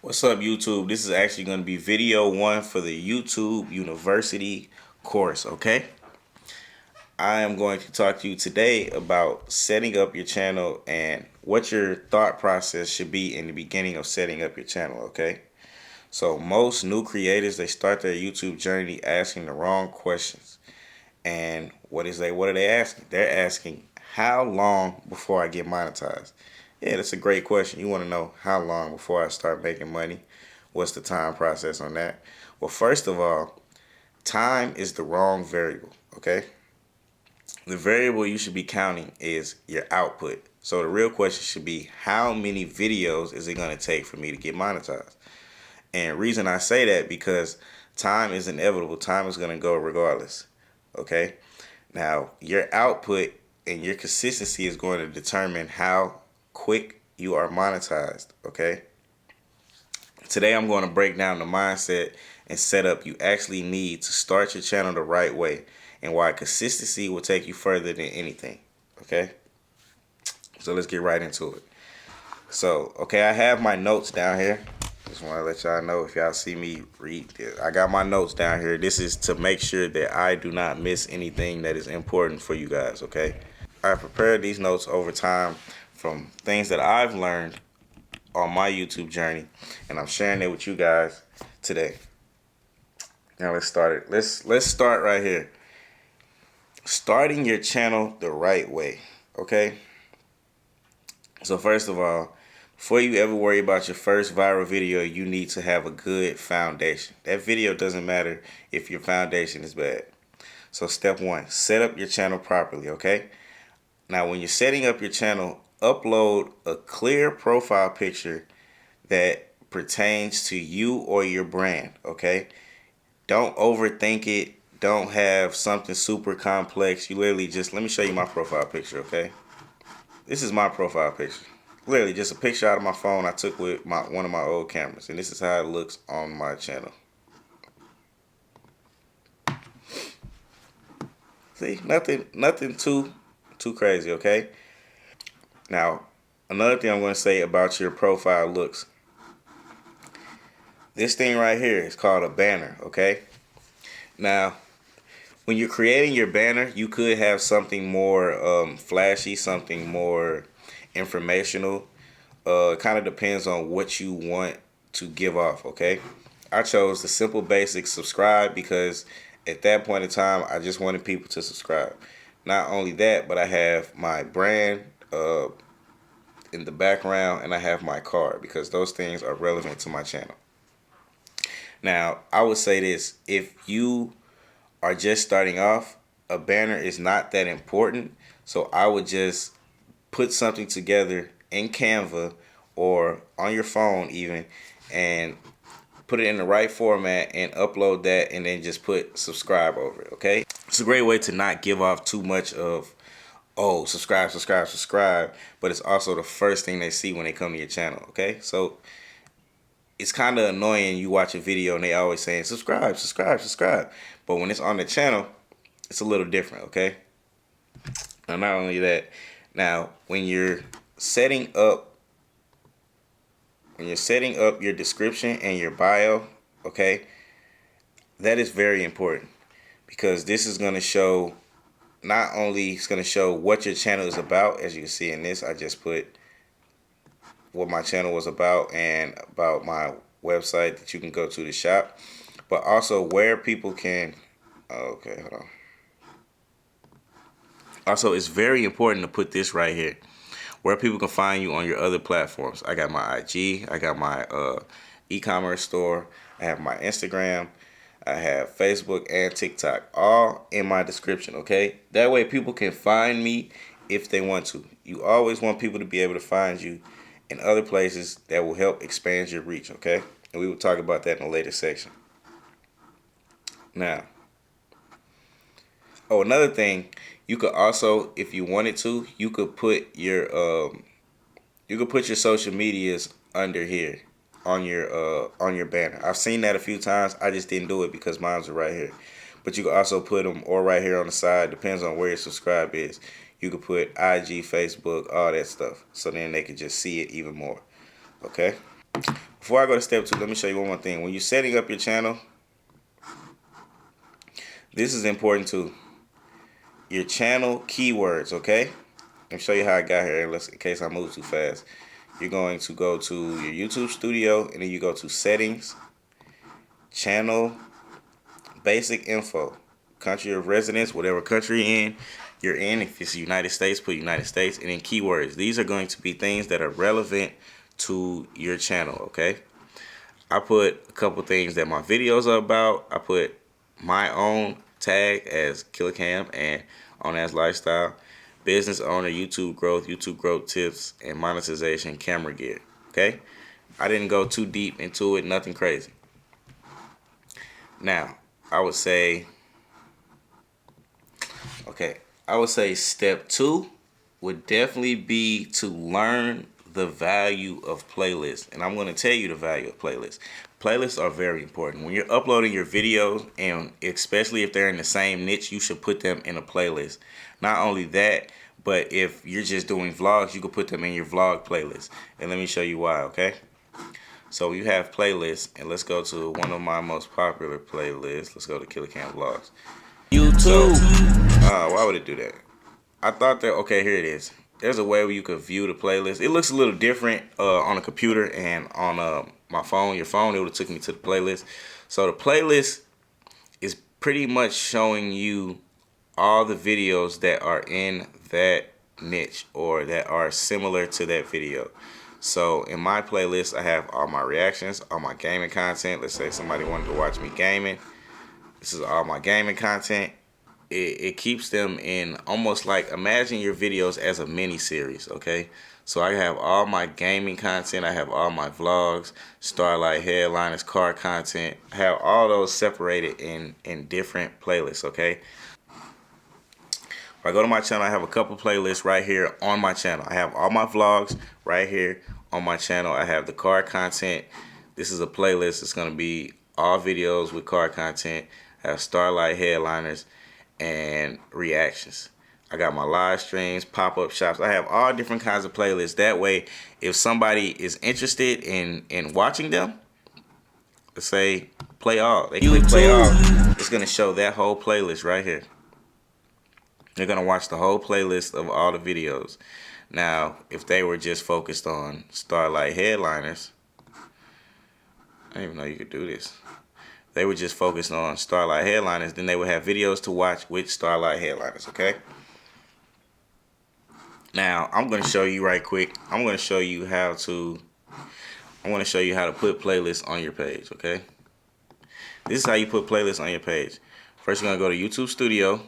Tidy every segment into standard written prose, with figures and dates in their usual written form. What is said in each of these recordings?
What's up, YouTube? This is actually going to be video 1 for the YouTube University course, okay? I am going to talk to you today about setting up your channel and what your thought process should be in the beginning of setting up your channel, okay? So most new creators, they start their YouTube journey asking the wrong questions. And what are they asking? They're asking, how long before I get monetized? Yeah, that's a great question. You want to know how long before I start making money? What's the time process on that? Well, first of all, time is the wrong variable, okay? The variable you should be counting is your output. So the real question should be, how many videos is it going to take for me to get monetized? And reason I say that, because time is inevitable. Time is going to go regardless, okay? Now, your output and your consistency is going to determine how quick you are monetized, okay? Today I'm going to break down the mindset and setup you actually need to start your channel the right way, and why consistency will take you further than anything, okay? So let's get right into it. So, okay, I have my notes down here. Just want to let y'all know, if y'all see me read, I got my notes down here. This is to make sure that I do not miss anything that is important for you guys, okay? I prepared these notes over time from things that I've learned on my YouTube journey, and I'm sharing it with you guys today. Now let's start it. Let's start right here. Starting your channel the right way, okay? So first of all, before you ever worry about your first viral video, you need to have a good foundation. That video doesn't matter if your foundation is bad. So step 1, set up your channel properly, okay? Now, when you're setting up your channel, upload a clear profile picture that pertains to you or your brand, okay? Don't overthink it. Don't have something super complex. You literally just, let me show you my profile picture, okay? This is my profile picture. Literally just a picture out of my phone I took with one of my old cameras, and this is how it looks on my channel. See, nothing too crazy, okay? Now, another thing I'm going to say about your profile looks. This thing right here is called a banner, okay? Now, when you're creating your banner, you could have something more flashy, something more informational. It kind of depends on what you want to give off, okay? I chose the simple basic subscribe because at that point in time, I just wanted people to subscribe. Not only that, but I have my brand in the background, and I have my card, because those things are relevant to my channel. Now, I would say this: if you are just starting off, a banner is not that important. So I would just put something together in Canva or on your phone even, and put it in the right format and upload that, and then just put subscribe over it, okay? It's a great way to not give off too much of, oh, subscribe, but it's also the first thing they see when they come to your channel, okay? So it's kind of annoying. You watch a video and they always saying subscribe. But when it's on the channel, it's a little different, okay? And not only that, now when you're setting up your description and your bio, okay, that is very important, because this is going to show, not only it's going to show what your channel is about. As you can see in this, I just put what my channel was about and about my website that you can go to shop, but also where people can, okay, hold on. Also, it's very important to put this right here, where people can find you on your other platforms. I got my IG, I got my e-commerce store, I have my Instagram, I have Facebook and TikTok, all in my description, okay? That way people can find me if they want to. You always want people to be able to find you in other places that will help expand your reach, okay? And we will talk about that in a later section. Now, another thing, you could also, if you wanted to, you could put your social medias under here on your banner. I've seen that a few times. I just didn't do it because mine's are right here. But you could also put them or right here on the side. Depends on where your subscribe is. You could put IG, Facebook, all that stuff. So then they could just see it even more. Okay? before I go to step 2, let me show you one more thing. When you're setting up your channel, this is important too. Your channel keywords, okay? Let me show you how I got here in case I move too fast. You're going to go to your YouTube studio, and then you go to settings, channel, basic info, country of residence, whatever country you're in. If it's the United States, put United States, and then keywords. These are going to be things that are relevant to your channel, okay? I put a couple things that my videos are about. I put my own tag as Killa Camm and on as lifestyle, business owner, YouTube growth tips, and monetization, camera gear. Okay, I didn't go too deep into it, nothing crazy. Now, I would say step 2 would definitely be to learn the value of playlists. And I'm going to tell you the value of playlists. Playlists are very important. When you're uploading your videos, and especially if they're in the same niche, you should put them in a playlist. Not only that, but if you're just doing vlogs, you can put them in your vlog playlist. And let me show you why, okay? So you have playlists, and let's go to one of my most popular playlists. Let's go to Killa Camm Vlogs. YouTube. Why would it do that? I thought that, okay, here it is. There's a way where you could view the playlist. It looks a little different on a computer and on my phone. Your phone, it would have took me to the playlist. So the playlist is pretty much showing you all the videos that are in that niche or that are similar to that video. So in my playlist, I have all my reactions, all my gaming content. Let's say somebody wanted to watch me gaming. This is all my gaming content. It keeps them in almost like, imagine your videos as a mini series, okay? So I have all my gaming content, I have all my vlogs, Starlight headliners, car content. I have all those separated in different playlists, okay? If I go to my channel, I have a couple playlists right here on my channel. I have all my vlogs right here on my channel. I have the car content. This is a playlist. It's going to be all videos with car content. I have Starlight headliners and reactions. I got my live streams, pop-up shops. I have all different kinds of playlists. That way, if somebody is interested in watching them, let's say play all. They click play all. It's going to show that whole playlist right here. They're going to watch the whole playlist of all the videos. Now, if they were just focused on Starlight headliners, I didn't even know you could do this. They were just focused on Starlight headliners, then they would have videos to watch with Starlight headliners, okay? Now, I'm going to show you right quick. I'm going to show you how to put playlists on your page, okay? This is how you put playlists on your page. First, you're going to go to YouTube Studio,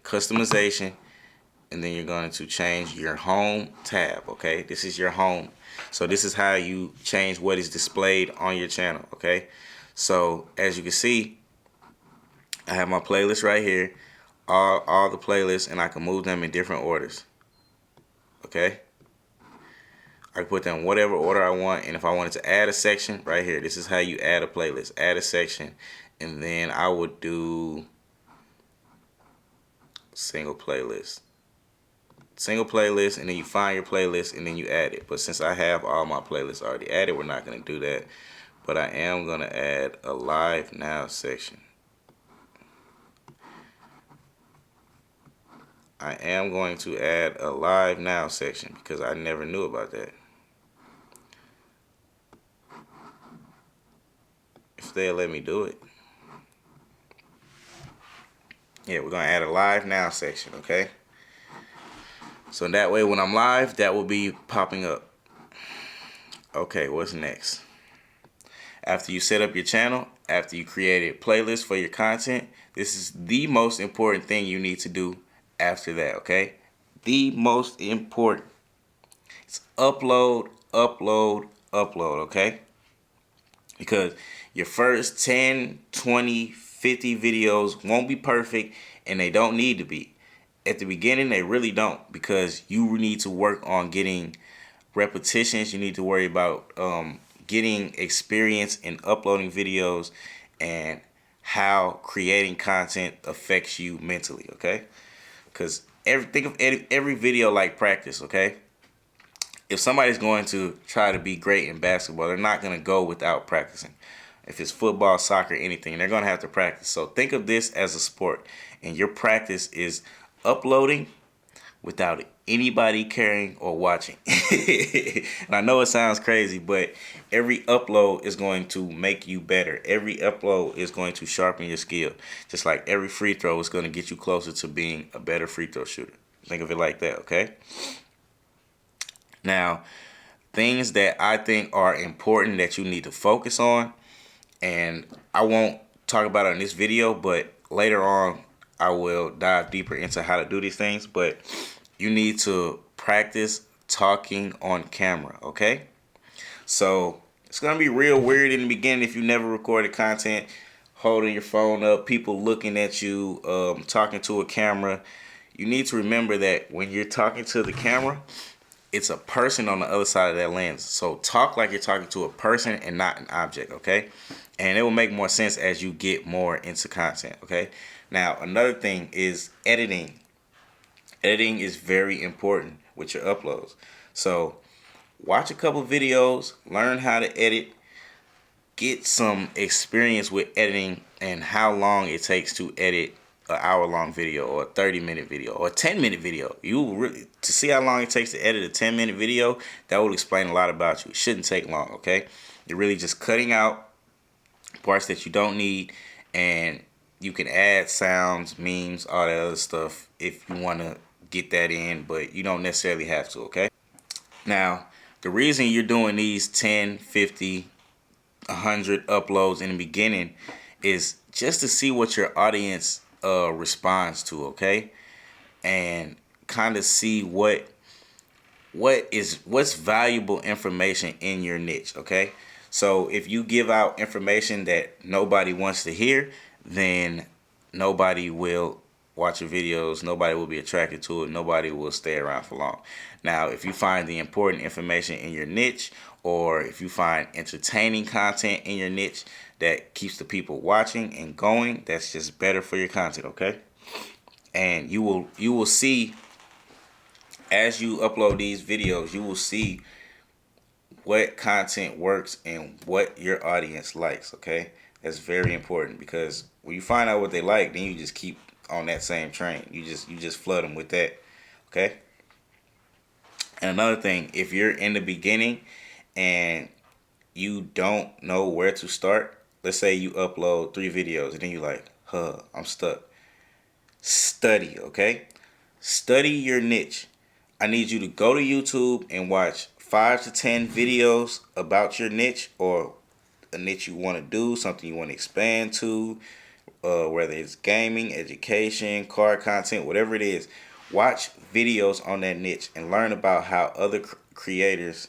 customization, and then you're going to change your home tab, okay? This is your home. So this is how you change what is displayed on your channel, okay? So as you can see, I have my playlist right here, all the playlists, and I can move them in different orders, okay? I can put them in whatever order I want, and if I wanted to add a section, right here, this is how you add a playlist. Add a section, and then I would do single playlist, and then you find your playlist, and then you add it. But since I have all my playlists already added, we're not going to do that. But I am going to add a live now section. I am going to add a live now section because I never knew about that. If they'll let me do it. Yeah, we're going to add a live now section, okay? So that way when I'm live, that will be popping up. Okay, what's next? After you set up your channel, after you created playlists for your content, this is the most important thing you need to do after that, okay? The most important. It's upload, okay? Because your first 10, 20, 50 videos won't be perfect, and they don't need to be. At the beginning, they really don't, because you need to work on getting repetitions. You need to worry about getting experience in uploading videos and how creating content affects you mentally, okay? Because think of every video like practice, okay? if somebody's going to try to be great in basketball, they're not going to go without practicing. If it's football, soccer, anything, they're going to have to practice. So think of this as a sport, and your practice is uploading without anybody caring or watching. And I know it sounds crazy, but every upload is going to make you better. Every upload is going to sharpen your skill. Just like every free throw is going to get you closer to being a better free throw shooter. Think of it like that, okay? Now, things that I think are important that you need to focus on, and I won't talk about it in this video, but later on I will dive deeper into how to do these things. But you need to practice talking on camera, okay? So it's gonna be real weird in the beginning if you never recorded content, holding your phone up, people looking at you, talking to a camera. You need to remember that when you're talking to the camera, it's a person on the other side of that lens. So talk like you're talking to a person and not an object, okay? And it will make more sense as you get more into content, okay? Now, another thing is editing. Editing is very important with your uploads. So watch a couple videos, learn how to edit, get some experience with editing and how long it takes to edit an hour-long video or a 30-minute video or a 10-minute video. To see how long it takes to edit a 10-minute video, that will explain a lot about you. It shouldn't take long, okay? You're really just cutting out parts that you don't need, and you can add sounds, memes, all that other stuff if you want to get that in, but you don't necessarily have to, okay? Now, the reason you're doing these 10, 50, 100 uploads in the beginning is just to see what your audience responds to, okay? And kind of see what's valuable information in your niche, okay? So if you give out information that nobody wants to hear, then nobody will watch your videos, nobody will be attracted to it, nobody will stay around for long. Now, if you find the important information in your niche, or if you find entertaining content in your niche that keeps the people watching and going, that's just better for your content, okay? And you will see, as you upload these videos, you will see what content works and what your audience likes, okay? That's very important, because when you find out what they like, then you just keep on that same train. You just flood them with that, okay? And another thing, if you're in the beginning and you don't know where to start, let's say you upload 3 videos and then you're like, I'm stuck. Study, okay? Study your niche. I need you to go to YouTube and watch 5 to 10 videos about your niche, or a niche you want to do, something you want to expand to, whether it's gaming, education, car content, whatever it is. Watch videos on that niche and learn about how other creators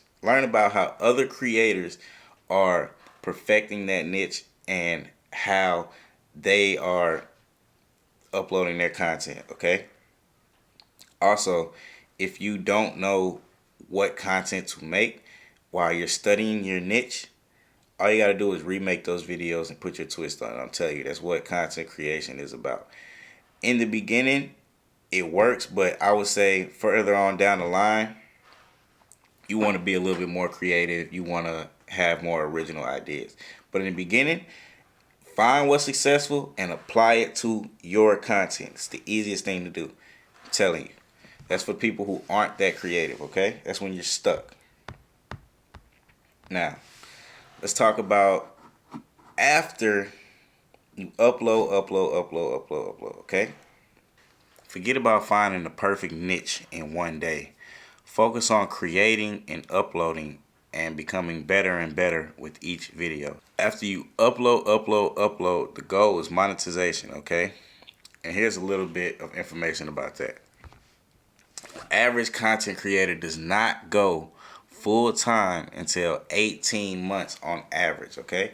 are perfecting that niche and how they are uploading their content, okay? Also, if you don't know what content to make while you're studying your niche, all you gotta do is remake those videos and put your twist on it. I'm telling you, that's what content creation is about. In the beginning, it works, but I would say further on down the line, you want to be a little bit more creative. You want to have more original ideas. But in the beginning, find what's successful and apply it to your content. It's the easiest thing to do. I'm telling you. That's for people who aren't that creative, okay? That's when you're stuck. Now, let's talk about after you upload, okay? Forget about finding the perfect niche in one day. Focus on creating and uploading and becoming better and better with each video. After you upload, the goal is monetization, okay? And here's a little bit of information about that. Average content creator does not go full-time until 18 months on average, okay?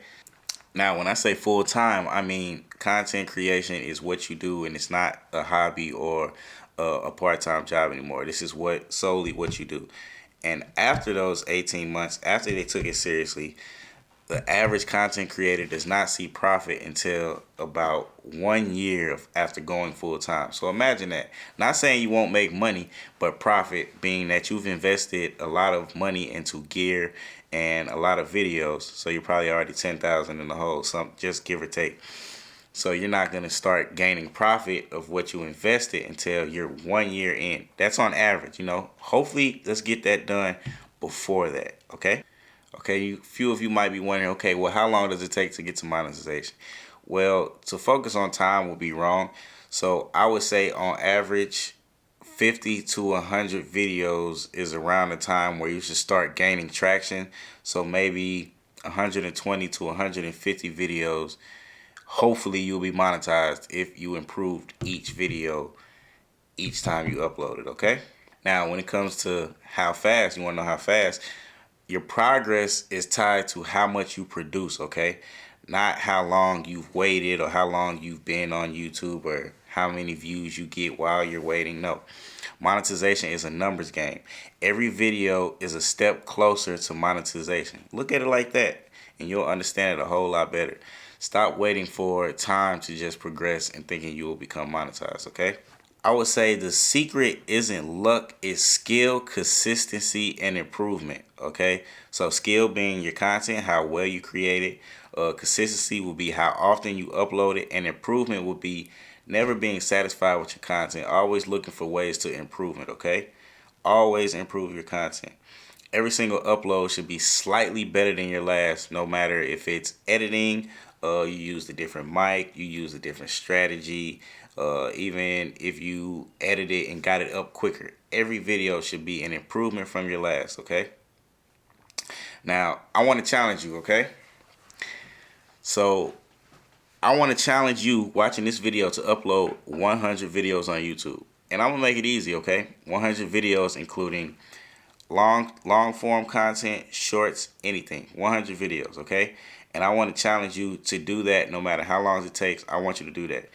Now, when I say full-time, I mean content creation is what you do, and it's not a hobby or a part-time job anymore. This is solely what you do. And after those 18 months, after they took it seriously, the average content creator does not see profit until about 1 year after going full time. So imagine that. Not saying you won't make money, but profit, being that you've invested a lot of money into gear and a lot of videos. So you're probably already 10,000 in the hole, some just give or take. So you're not going to start gaining profit of what you invested until you're 1 year in. That's on average, you know. Hopefully, let's get that done before that, okay? Okay, few of you might be wondering, okay, well, how long does it take to get to monetization? Well, to focus on time would be wrong. So I would say on average, 50 to 100 videos is around the time where you should start gaining traction. So maybe 120 to 150 videos. Hopefully you'll be monetized if you improved each video each time you upload it, okay? Now, when it comes to how fast, you want to know how fast, your progress is tied to how much you produce, okay? Not how long you've waited or how long you've been on YouTube or how many views you get while you're waiting. No. Monetization is a numbers game. Every video is a step closer to monetization. Look at it like that, and you'll understand it a whole lot better. Stop waiting for time to just progress and thinking you will become monetized, okay? I would say the secret isn't luck, it's skill, consistency, and improvement, okay? So skill being your content, how well you create it. Consistency will be how often you upload it. And improvement will be never being satisfied with your content. Always looking for ways to improve it, okay? Always improve your content. Every single upload should be slightly better than your last, no matter if it's editing, you use a different mic, you use a different strategy, even if you edit it and got it up quicker. Every video should be an improvement from your last, okay? Now, I want to challenge you, okay? So, I want to challenge you watching this video to upload 100 videos on YouTube. And I'm going to make it easy, okay? 100 videos including long form content, shorts, anything. 100 videos, okay? And I want to challenge you to do that no matter how long it takes. I want you to do that.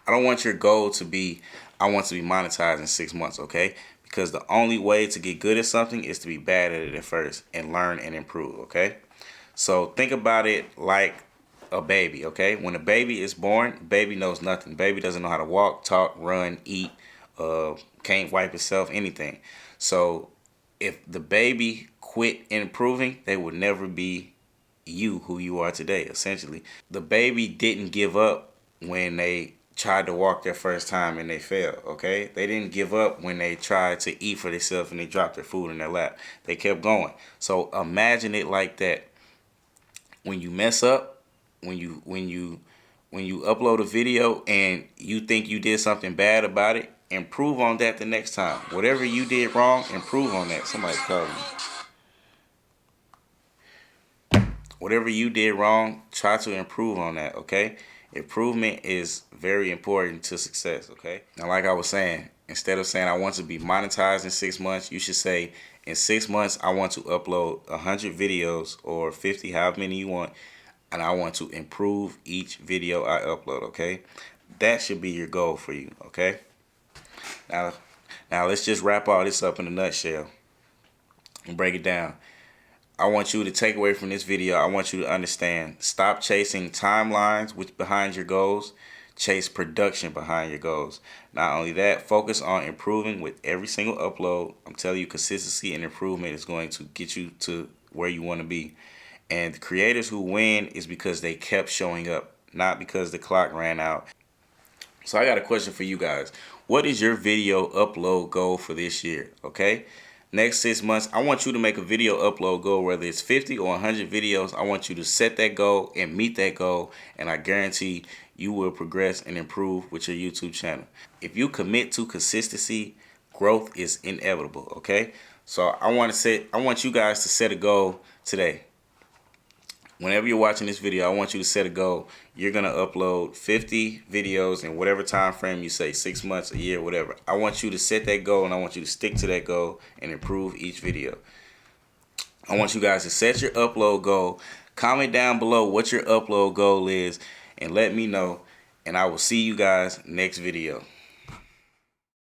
I don't want your goal to be, I want to be monetized in 6 months, okay? Because the only way to get good at something is to be bad at it at first and learn and improve, okay? So think about it like a baby, okay? When a baby is born, baby knows nothing. Baby doesn't know how to walk, talk, run, eat, can't wipe itself, anything. So if the baby quit improving, they would never be you who you are today, essentially. The baby didn't give up when they tried to walk their first time and they failed, okay? They didn't give up when they tried to eat for themselves and they dropped their food in their lap. They kept going. So imagine it like that. When you mess up, when you upload a video and you think you did something bad about it, improve on that the next time. Whatever you did wrong, improve on that. Somebody called me. Whatever you did wrong, try to improve on that, okay? Improvement is very important to success, okay? Now, like I was saying, instead of saying I want to be monetized in 6 months, you should say in 6 months, I want to upload 100 videos or 50, however many you want, and I want to improve each video I upload, okay? That should be your goal for you, okay? Now let's just wrap all this up in a nutshell and break it down. I want you to take away from this video, I want you to understand, stop chasing timelines behind your goals, chase production behind your goals. Not only that, focus on improving with every single upload. I'm telling you, consistency and improvement is going to get you to where you want to be. And the creators who win is because they kept showing up, not because the clock ran out. So I got a question for you guys. What is your video upload goal for this year, okay? Next 6 months, I want you to make a video upload goal, whether it's 50 or 100 videos. I want you to set that goal and meet that goal, and I guarantee you will progress and improve with your YouTube channel. If you commit to consistency, growth is inevitable, okay? So I want you guys to set a goal today. Whenever you're watching this video, I want you to set a goal. You're going to upload 50 videos in whatever time frame you say, 6 months, a year, whatever. I want you to set that goal, and I want you to stick to that goal and improve each video. I want you guys to set your upload goal. Comment down below what your upload goal is and let me know, and I will see you guys next video.